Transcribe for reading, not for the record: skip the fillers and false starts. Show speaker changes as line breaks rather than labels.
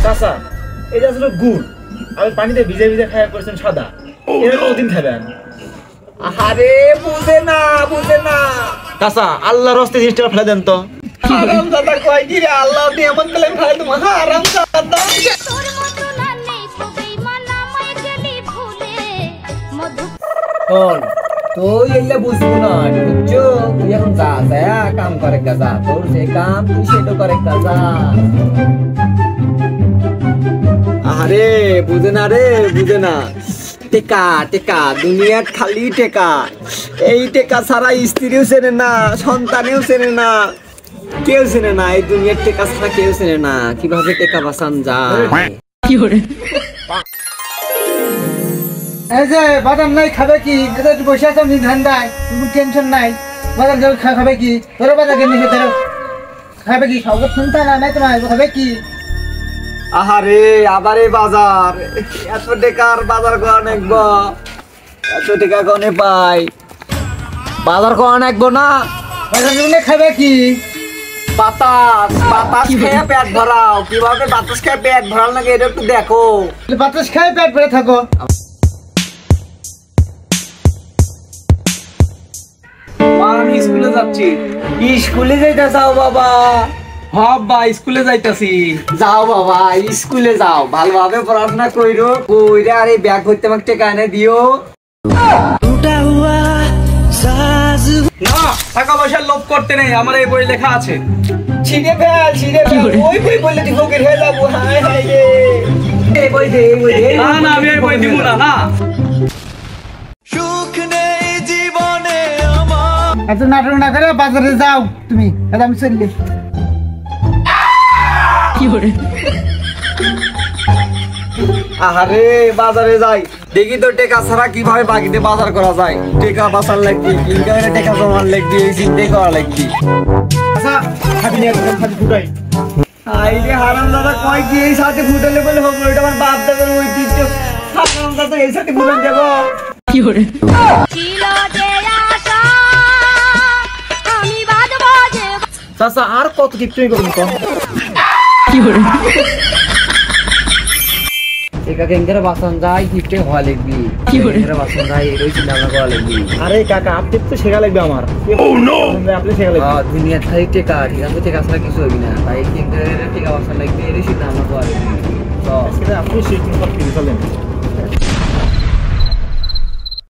চাচা এটা আসলে গুড়, আমি পানিতে ভিজে ভিজে খাওয়া করেছেন সাদা, এটা কতদিন খাবেন?
আরে বুঝে না
চাচা আল্লাহর রাস্তায় জিনিসটা ফেলে দেন তো।
হারাম দাদা কয় কি রে, আল্লাহ দিয়ে এমন গেলেন ভাই তোমার হারাম দাদা। তুই এলে বুঝবো না, বুঝছো? তুই এখন যা যা কাম করে যা, তোর যে কাম তুই সেটা করে যা। আরে বুঝে না রে, বুঝে না। টেকা টেকা দুনিয়ার খালি টেকা, এই টেকা ছাড়া স্ত্রীও চেনে না, সন্তানেও চেনে না, কেউ চেনে না, এই দুনিয়ার টেকা ছাড়া কেউ চেনে না। কিভাবে টেকা বাঁচান যায়? কি করে
এই যে বাদাম নাই খাবে কি? এটা একটু বসে আছো ঠান্ডায়, কোনো টেনশন নাই। বাদাম যাবে খাবে কি? ধরো বাদাম কিনে ধরো, খাবে কি? খাবো শুনতে না নাই তোমার খাবে কি?
আহারে আবারে বাজার, এত টাকার বাজার করা নাকবো, এত টাকা কনে পাই, বাজার করা নাকবো না।
বাদাম কিনে খাবে কি?
বাতাস বাতাস খেয়ে পেট ভরাও। কিভাবে বাতাস খেয়ে পেট ভরাল নাকি এটা একটু দেখো।
বাতাস খাই পেট ভরে থাকো।
আমি স্কুলে যাচ্ছি। স্কুলে যাইতে যাও বাবা? বাবা স্কুলে যাইতাছি। যাও বাবা স্কুলে যাও, ভালোভাবে পড়াশোনা কইরো, কইরা আর এই ব্যাগ ভর্তি আমাকে টাকা এনে দিও।
না, টাকা পয়সার লোভ করতে নেই, আমার এই বই লেখা আছে।
ছিঁড়ে ফেল, ছিঁড়ে ফেল। ওই বই বললে তুই ফকির হয়ে যাবো। হায় হায় রে, এই বই দে, এই বই দে।
না না, আমি এই বই দিব না। না
এত নাটক না করে বাজারে যাও তুমি, আমি চললি।
আহারে বাজারে যাই, দেখি তো টেকা ছাড়া কিভাবে বাকিতে বাজার করা যায়। টেকা বাঁচার লাগবে, ইনকামের টেকা জমার লাগবে, এই চিন্তাই করা লাগবে।
আচ্ছা খাবি নিয়ে খাবি ফুটাই।
আইরে হারাম দাদা কয় কি এই সাথে ফুটালে বলে হবে? ওইটা আমার বাপ দাদার ঐতিহ্য। হারাম দাদা এই সাথে ফুটান দেবো কি করে?
চাচা আর কত কিপটমি করুন কম।
কি করে? এটাকে এঙ্গেরে বাসন যায়, গিফটে হওয়া লাগবি। কি করে বাসন যায় এরই চিন্তা ভাবনা করা লাগবি।
আরে কাকা আপনি তো শেখা লাগবে আমার। আপনি শেখা লাগবে।
দুনিয়ার খালি টেকা, ঠিক আছে? টেকা ছাড়া কিছু হবি না, তাই এঙ্গেরে টেকা বাসন লাগবে, এরই চিন্তা ভাবনা করা লাগবি।
আপনি শিখুন সব কিছু চলেন।